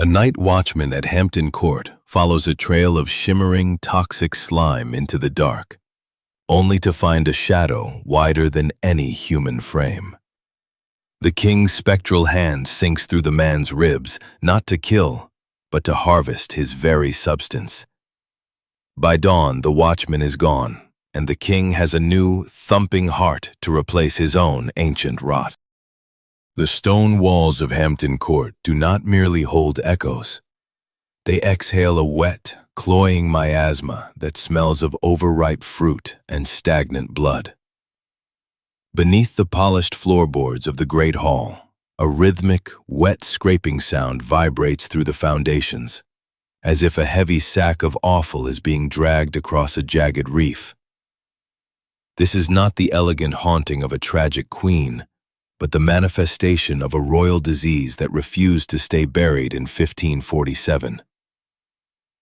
A night watchman at Hampton Court follows a trail of shimmering, toxic slime into the dark, only to find a shadow wider than any human frame. The king's spectral hand sinks through the man's ribs, not to kill, but to harvest his very substance. By dawn, the watchman is gone, and the king has a new, thumping heart to replace his own ancient rot. The stone walls of Hampton Court do not merely hold echoes. They exhale a wet, cloying miasma that smells of overripe fruit and stagnant blood. Beneath the polished floorboards of the great hall, a rhythmic, wet scraping sound vibrates through the foundations, as if a heavy sack of offal is being dragged across a jagged reef. This is not the elegant haunting of a tragic queen, but the manifestation of a royal disease that refused to stay buried in 1547.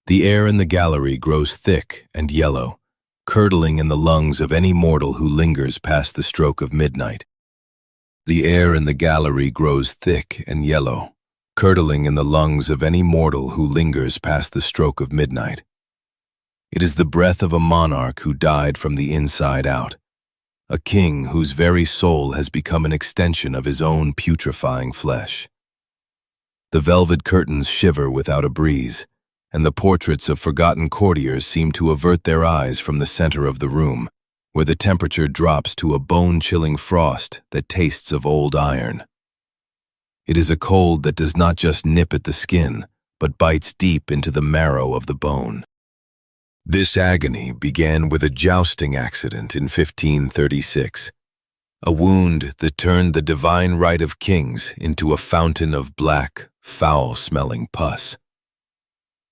The air in the gallery grows thick and yellow, curdling in the lungs of any mortal who lingers past the stroke of midnight. The air in the gallery grows thick and yellow, curdling in the lungs of any mortal who lingers past the stroke of midnight. It is the breath of a monarch who died from the inside out, a king whose very soul has become an extension of his own putrefying flesh. The velvet curtains shiver without a breeze, and the portraits of forgotten courtiers seem to avert their eyes from the center of the room, where the temperature drops to a bone-chilling frost that tastes of old iron. It is a cold that does not just nip at the skin, but bites deep into the marrow of the bone. This agony began with a jousting accident in 1536, a wound that turned the divine right of kings into a fountain of black, foul-smelling pus.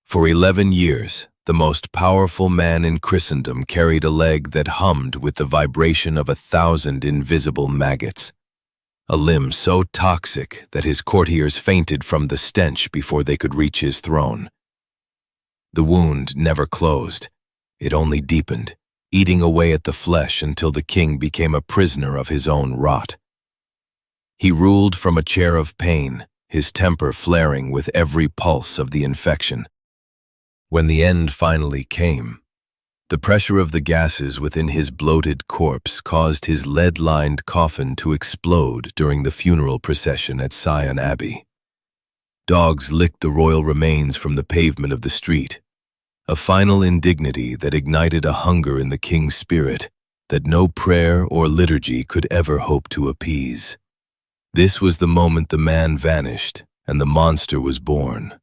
For 11 years, the most powerful man in Christendom carried a leg that hummed with the vibration of 1,000 invisible maggots, a limb so toxic that his courtiers fainted from the stench before they could reach his throne. The wound never closed. It only deepened, eating away at the flesh until the king became a prisoner of his own rot. He ruled from a chair of pain, his temper flaring with every pulse of the infection. When the end finally came, the pressure of the gases within his bloated corpse caused his lead-lined coffin to explode during the funeral procession at Sion Abbey. Dogs licked the royal remains from the pavement of the street, a final indignity that ignited a hunger in the king's spirit that no prayer or liturgy could ever hope to appease. This was the moment the man vanished and the monster was born,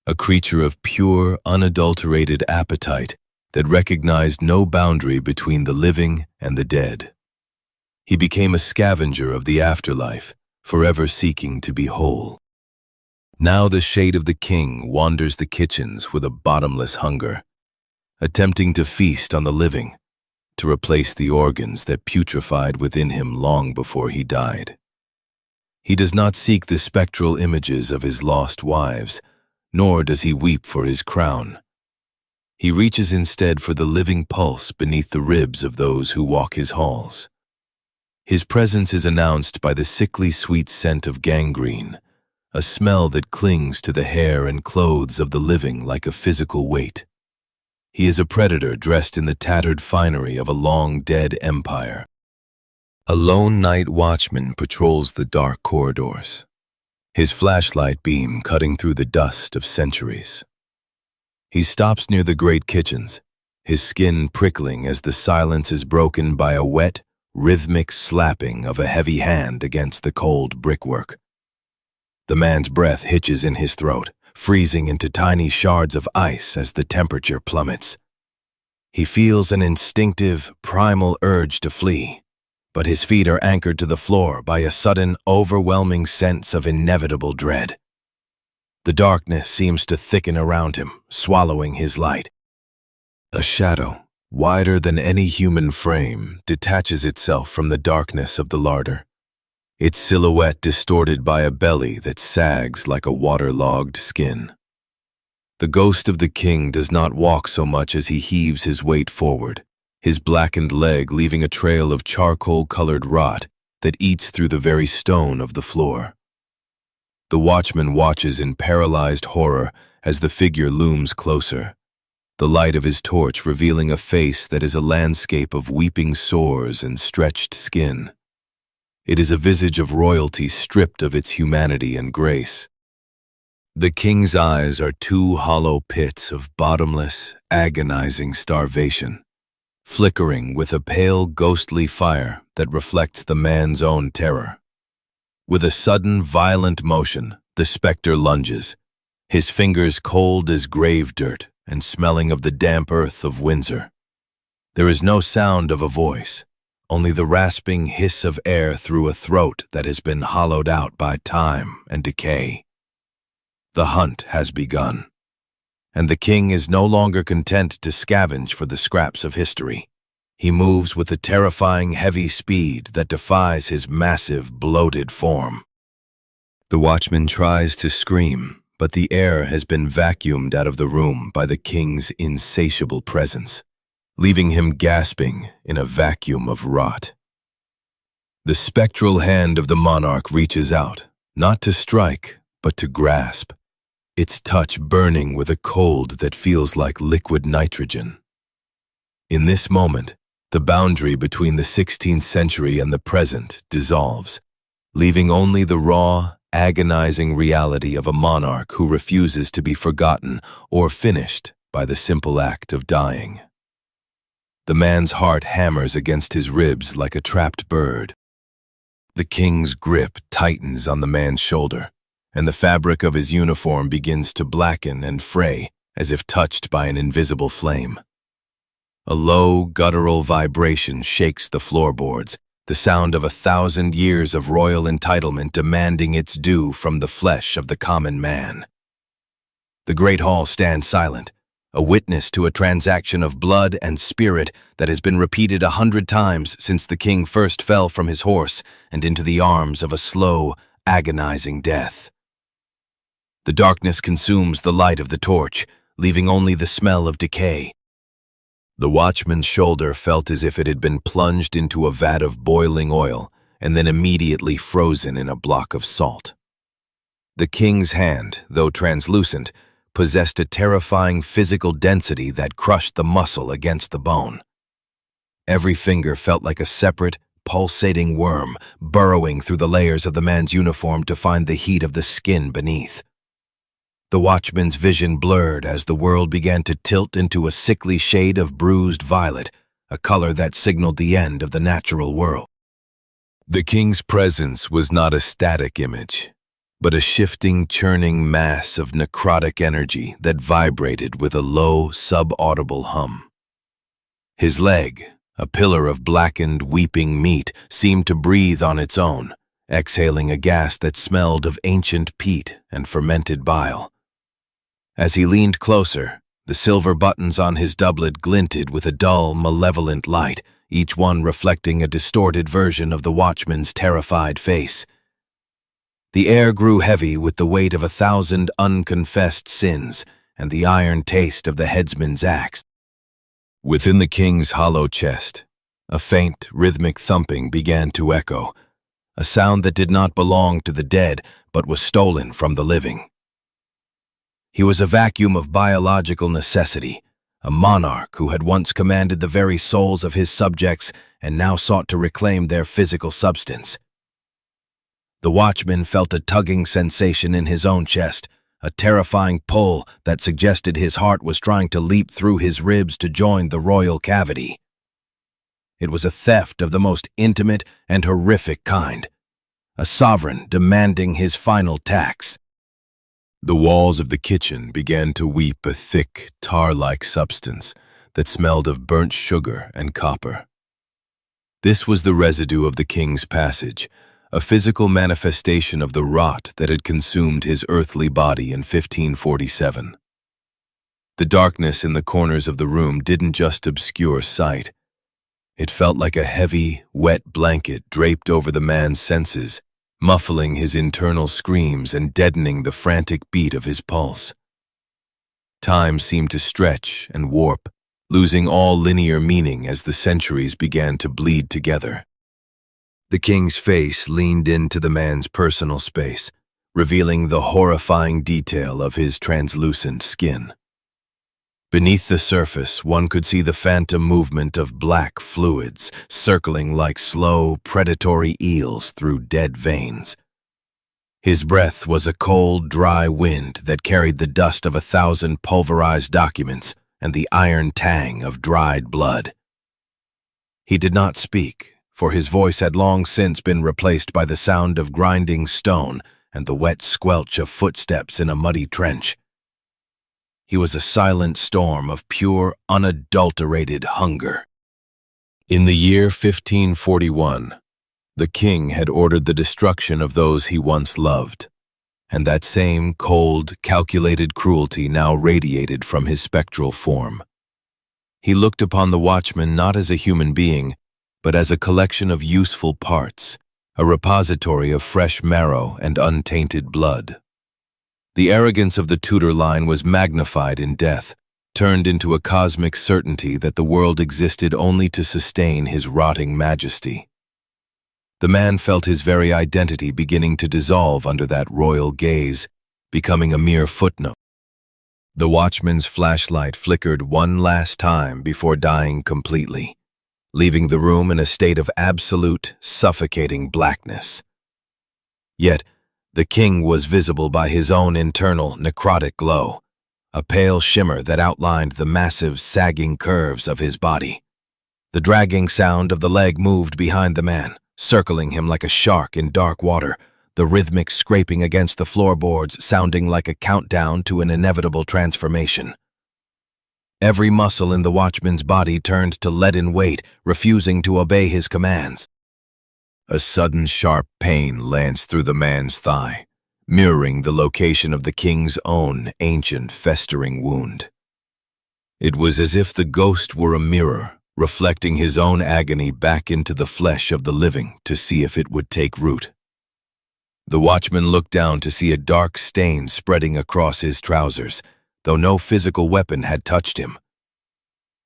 a creature of pure, unadulterated appetite that recognized no boundary between the living and the dead. He became a scavenger of the afterlife, forever seeking to be whole. Now the shade of the king wanders the kitchens with a bottomless hunger, attempting to feast on the living, to replace the organs that putrefied within him long before he died. He does not seek the spectral images of his lost wives, nor does he weep for his crown. He reaches instead for the living pulse beneath the ribs of those who walk his halls. His presence is announced by the sickly sweet scent of gangrene, a smell that clings to the hair and clothes of the living like a physical weight. He is a predator dressed in the tattered finery of a long-dead empire. A lone night watchman patrols the dark corridors, his flashlight beam cutting through the dust of centuries. He stops near the great kitchens, his skin prickling as the silence is broken by a wet, rhythmic slapping of a heavy hand against the cold brickwork. The man's breath hitches in his throat, freezing into tiny shards of ice as the temperature plummets. He feels an instinctive, primal urge to flee, but his feet are anchored to the floor by a sudden, overwhelming sense of inevitable dread. The darkness seems to thicken around him, swallowing his light. A shadow, wider than any human frame, detaches itself from the darkness of the larder, its silhouette distorted by a belly that sags like a waterlogged skin. The ghost of the king does not walk so much as he heaves his weight forward, his blackened leg leaving a trail of charcoal-colored rot that eats through the very stone of the floor. The watchman watches in paralyzed horror as the figure looms closer, the light of his torch revealing a face that is a landscape of weeping sores and stretched skin. It is a visage of royalty stripped of its humanity and grace. The king's eyes are two hollow pits of bottomless, agonizing starvation, flickering with a pale, ghostly fire that reflects the man's own terror. With a sudden, violent motion, the specter lunges, his fingers cold as grave dirt and smelling of the damp earth of Windsor. There is no sound of a voice, only the rasping hiss of air through a throat that has been hollowed out by time and decay. The hunt has begun, and the king is no longer content to scavenge for the scraps of history. He moves with a terrifying heavy speed that defies his massive, bloated form. The watchman tries to scream, but the air has been vacuumed out of the room by the king's insatiable presence, leaving him gasping in a vacuum of rot. The spectral hand of the monarch reaches out, not to strike, but to grasp, its touch burning with a cold that feels like liquid nitrogen. In this moment, the boundary between the 16th century and the present dissolves, leaving only the raw, agonizing reality of a monarch who refuses to be forgotten or finished by the simple act of dying. The man's heart hammers against his ribs like a trapped bird. The king's grip tightens on the man's shoulder, and the fabric of his uniform begins to blacken and fray as if touched by an invisible flame. A low, guttural vibration shakes the floorboards, the sound of 1,000 years of royal entitlement demanding its due from the flesh of the common man. The great hall stands silent, a witness to a transaction of blood and spirit that has been repeated 100 times since the king first fell from his horse and into the arms of a slow, agonizing death. The darkness consumes the light of the torch, leaving only the smell of decay. The watchman's shoulder felt as if it had been plunged into a vat of boiling oil and then immediately frozen in a block of salt. The king's hand, though translucent, possessed a terrifying physical density that crushed the muscle against the bone. Every finger felt like a separate, pulsating worm burrowing through the layers of the man's uniform to find the heat of the skin beneath. The watchman's vision blurred as the world began to tilt into a sickly shade of bruised violet, a color that signaled the end of the natural world. The king's presence was not a static image, but a shifting, churning mass of necrotic energy that vibrated with a low, subaudible hum. His leg, a pillar of blackened, weeping meat, seemed to breathe on its own, exhaling a gas that smelled of ancient peat and fermented bile. As he leaned closer, the silver buttons on his doublet glinted with a dull, malevolent light, each one reflecting a distorted version of the watchman's terrified face. The air grew heavy with the weight of 1,000 unconfessed sins and the iron taste of the headsman's axe. Within the king's hollow chest, a faint, rhythmic thumping began to echo, a sound that did not belong to the dead but was stolen from the living. He was a vacuum of biological necessity, a monarch who had once commanded the very souls of his subjects and now sought to reclaim their physical substance. The watchman felt a tugging sensation in his own chest, a terrifying pull that suggested his heart was trying to leap through his ribs to join the royal cavity. It was a theft of the most intimate and horrific kind, a sovereign demanding his final tax. The walls of the kitchen began to weep a thick, tar-like substance that smelled of burnt sugar and copper. This was the residue of the king's passage, a physical manifestation of the rot that had consumed his earthly body in 1547. The darkness in the corners of the room didn't just obscure sight. It felt like a heavy, wet blanket draped over the man's senses, muffling his internal screams and deadening the frantic beat of his pulse. Time seemed to stretch and warp, losing all linear meaning as the centuries began to bleed together. The king's face leaned into the man's personal space, revealing the horrifying detail of his translucent skin. Beneath the surface, one could see the phantom movement of black fluids circling like slow, predatory eels through dead veins. His breath was a cold, dry wind that carried the dust of 1,000 pulverized documents and the iron tang of dried blood. He did not speak, for his voice had long since been replaced by the sound of grinding stone and the wet squelch of footsteps in a muddy trench. He was a silent storm of pure, unadulterated hunger. In the year 1541, the king had ordered the destruction of those he once loved, and that same cold, calculated cruelty now radiated from his spectral form. He looked upon the watchman not as a human being, but as a collection of useful parts, a repository of fresh marrow and untainted blood. The arrogance of the Tudor line was magnified in death, turned into a cosmic certainty that the world existed only to sustain his rotting majesty. The man felt his very identity beginning to dissolve under that royal gaze, becoming a mere footnote. The watchman's flashlight flickered one last time before dying completely, leaving the room in a state of absolute, suffocating blackness. Yet, the king was visible by his own internal, necrotic glow, a pale shimmer that outlined the massive, sagging curves of his body. The dragging sound of the leg moved behind the man, circling him like a shark in dark water, the rhythmic scraping against the floorboards sounding like a countdown to an inevitable transformation. Every muscle in the watchman's body turned to leaden weight, refusing to obey his commands. A sudden sharp pain lanced through the man's thigh, mirroring the location of the king's own ancient festering wound. It was as if the ghost were a mirror, reflecting his own agony back into the flesh of the living to see if it would take root. The watchman looked down to see a dark stain spreading across his trousers, though no physical weapon had touched him.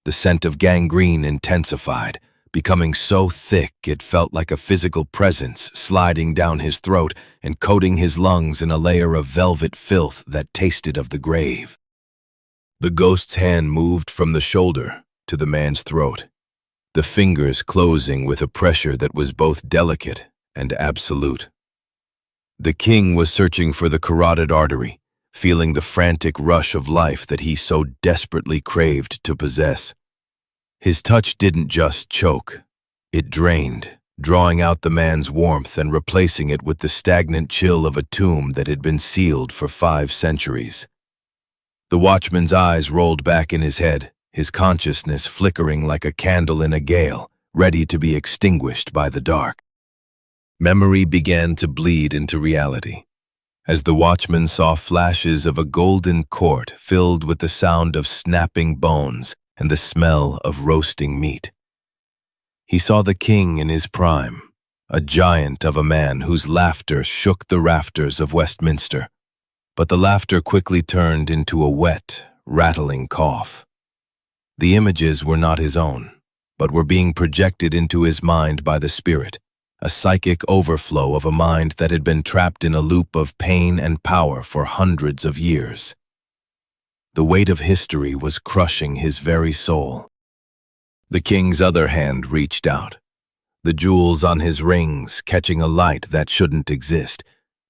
The scent of gangrene intensified, becoming so thick it felt like a physical presence sliding down his throat and coating his lungs in a layer of velvet filth that tasted of the grave. The ghost's hand moved from the shoulder to the man's throat, the fingers closing with a pressure that was both delicate and absolute. The king was searching for the carotid artery, feeling the frantic rush of life that he so desperately craved to possess. His touch didn't just choke, it drained, drawing out the man's warmth and replacing it with the stagnant chill of a tomb that had been sealed for 5 centuries. The watchman's eyes rolled back in his head, his consciousness flickering like a candle in a gale, ready to be extinguished by the dark. Memory began to bleed into reality, as the watchman saw flashes of a golden court filled with the sound of snapping bones and the smell of roasting meat. He saw the king in his prime, a giant of a man whose laughter shook the rafters of Westminster, but the laughter quickly turned into a wet, rattling cough. The images were not his own, but were being projected into his mind by the spirit, a psychic overflow of a mind that had been trapped in a loop of pain and power for hundreds of years. The weight of history was crushing his very soul. The king's other hand reached out, the jewels on his rings catching a light that shouldn't exist,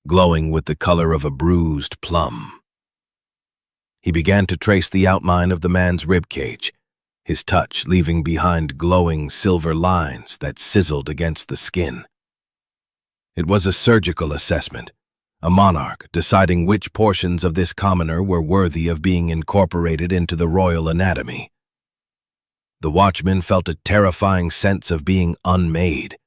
glowing with the color of a bruised plum. He began to trace the outline of the man's ribcage, his touch leaving behind glowing silver lines that sizzled against the skin. It was a surgical assessment, a monarch deciding which portions of this commoner were worthy of being incorporated into the royal anatomy. The watchman felt a terrifying sense of being unmade,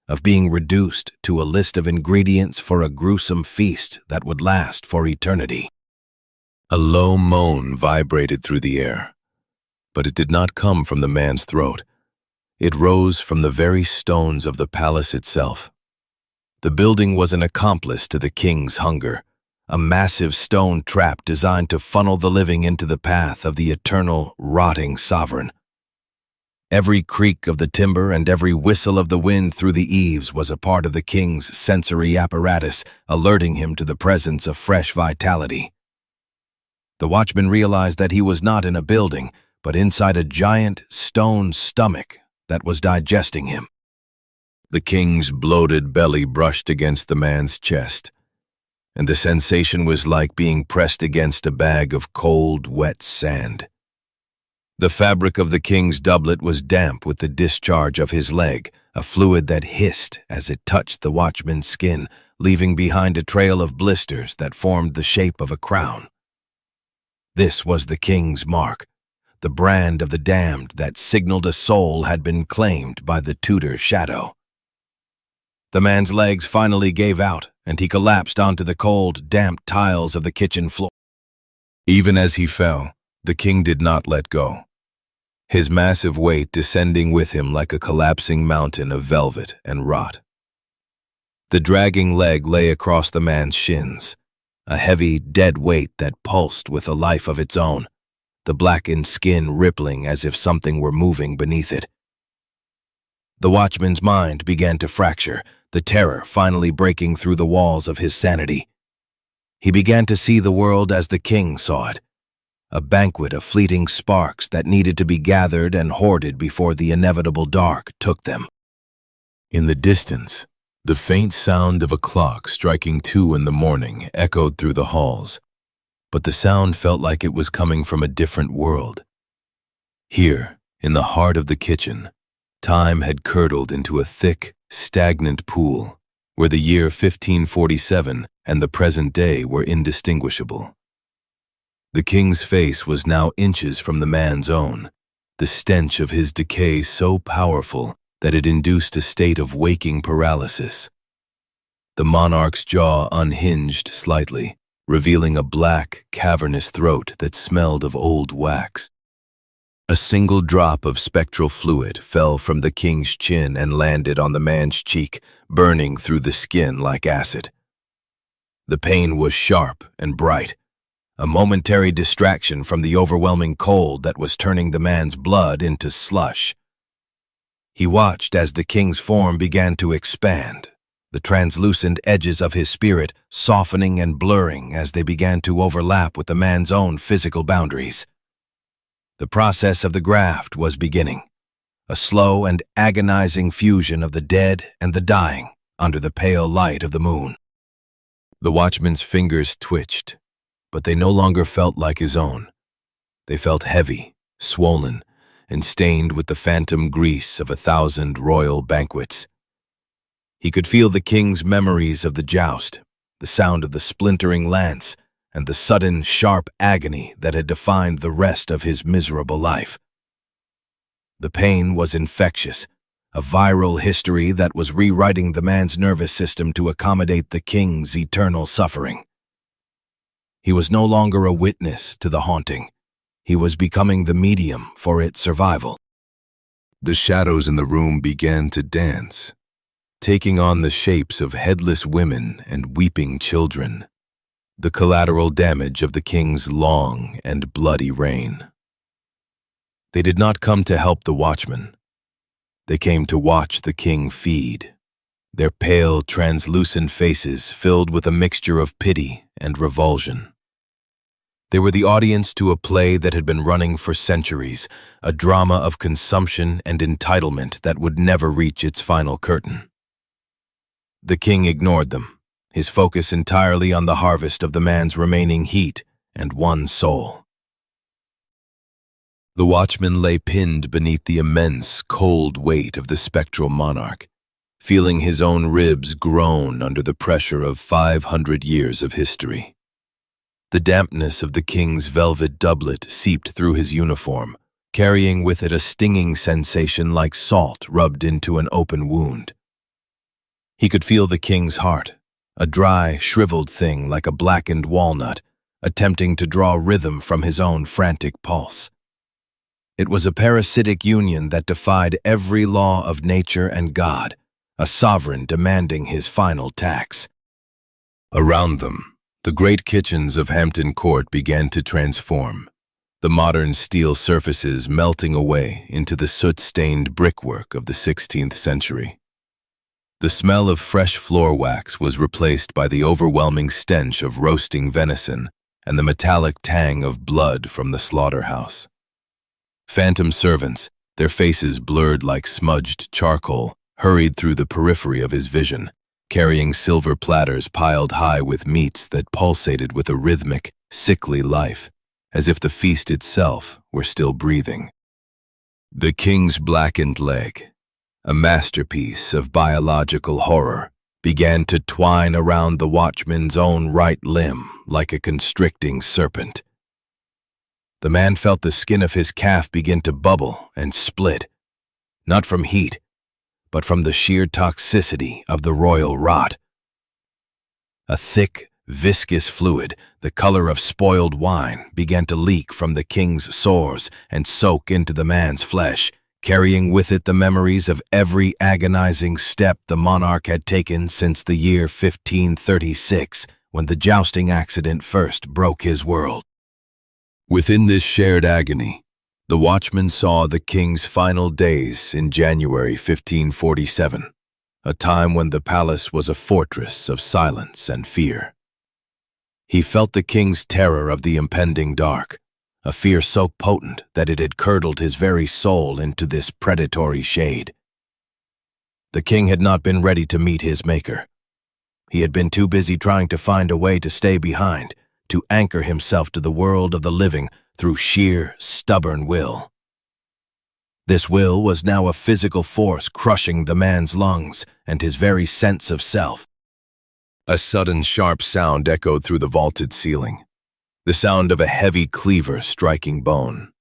of being reduced to a list of ingredients for a gruesome feast that would last for eternity. A low moan vibrated through the air, but it did not come from the man's throat. It rose from the very stones of the palace itself. The building was an accomplice to the king's hunger, a massive stone trap designed to funnel the living into the path of the eternal, rotting sovereign. Every creak of the timber and every whistle of the wind through the eaves was a part of the king's sensory apparatus, alerting him to the presence of fresh vitality. The watchman realized that he was not in a building, but inside a giant stone stomach that was digesting him. The king's bloated belly brushed against the man's chest, and the sensation was like being pressed against a bag of cold, wet sand. The fabric of the king's doublet was damp with the discharge of his leg, a fluid that hissed as it touched the watchman's skin, leaving behind a trail of blisters that formed the shape of a crown. This was the king's mark, the brand of the damned that signaled a soul had been claimed by the Tudor shadow. The man's legs finally gave out, and he collapsed onto the cold, damp tiles of the kitchen floor. Even as he fell, the king did not let go, his massive weight descending with him like a collapsing mountain of velvet and rot. The dragging leg lay across the man's shins, a heavy, dead weight that pulsed with a life of its own, the blackened skin rippling as if something were moving beneath it. The watchman's mind began to fracture, the terror finally breaking through the walls of his sanity. He began to see the world as the king saw it, a banquet of fleeting sparks that needed to be gathered and hoarded before the inevitable dark took them. In the distance, the faint sound of a clock striking 2 in the morning echoed through the halls, but the sound felt like it was coming from a different world. Here, in the heart of the kitchen, time had curdled into a thick, stagnant pool where the year 1547 and the present day were indistinguishable. The king's face was now inches from the man's own, the stench of his decay so powerful that it induced a state of waking paralysis. The monarch's jaw unhinged slightly, revealing a black, cavernous throat that smelled of old wax. A single drop of spectral fluid fell from the king's chin and landed on the man's cheek, burning through the skin like acid. The pain was sharp and bright, a momentary distraction from the overwhelming cold that was turning the man's blood into slush. He watched as the king's form began to expand, the translucent edges of his spirit softening and blurring as they began to overlap with the man's own physical boundaries. The process of the graft was beginning, a slow and agonizing fusion of the dead and the dying under the pale light of the moon. The watchman's fingers twitched, but they no longer felt like his own. They felt heavy, swollen, and stained with the phantom grease of 1,000 royal banquets. He could feel the king's memories of the joust, the sound of the splintering lance, and the sudden, sharp agony that had defined the rest of his miserable life. The pain was infectious, a viral history that was rewriting the man's nervous system to accommodate the king's eternal suffering. He was no longer a witness to the haunting. He was becoming the medium for its survival. The shadows in the room began to dance, taking on the shapes of headless women and weeping children, the collateral damage of the king's long and bloody reign. They did not come to help the watchman. They came to watch the king feed, their pale, translucent faces filled with a mixture of pity and revulsion. They were the audience to a play that had been running for centuries, a drama of consumption and entitlement that would never reach its final curtain. The king ignored them, his focus entirely on the harvest of the man's remaining heat and one soul. The watchman lay pinned beneath the immense, cold weight of the spectral monarch, feeling his own ribs groan under the pressure of 500 years of history. The dampness of the king's velvet doublet seeped through his uniform, carrying with it a stinging sensation like salt rubbed into an open wound. He could feel the king's heart, a dry, shriveled thing like a blackened walnut, attempting to draw rhythm from his own frantic pulse. It was a parasitic union that defied every law of nature and God, a sovereign demanding his final tax. Around them, the great kitchens of Hampton Court began to transform, the modern steel surfaces melting away into the soot-stained brickwork of the 16th century. The smell of fresh floor wax was replaced by the overwhelming stench of roasting venison and the metallic tang of blood from the slaughterhouse. Phantom servants, their faces blurred like smudged charcoal, hurried through the periphery of his vision, carrying silver platters piled high with meats that pulsated with a rhythmic, sickly life, as if the feast itself were still breathing. The king's blackened leg, a masterpiece of biological horror, began to twine around the watchman's own right limb like a constricting serpent. The man felt the skin of his calf begin to bubble and split, not from heat, but from the sheer toxicity of the royal rot. A thick, viscous fluid, the color of spoiled wine, began to leak from the king's sores and soak into the man's flesh, carrying with it the memories of every agonizing step the monarch had taken since the year 1536, when the jousting accident first broke his world. Within this shared agony, the watchman saw the king's final days in January 1547, a time when the palace was a fortress of silence and fear. He felt the king's terror of the impending dark, a fear so potent that it had curdled his very soul into this predatory shade. The king had not been ready to meet his maker. He had been too busy trying to find a way to stay behind, to anchor himself to the world of the living through sheer, stubborn will. This will was now a physical force crushing the man's lungs and his very sense of self. A sudden sharp sound echoed through the vaulted ceiling, the sound of a heavy cleaver striking bone.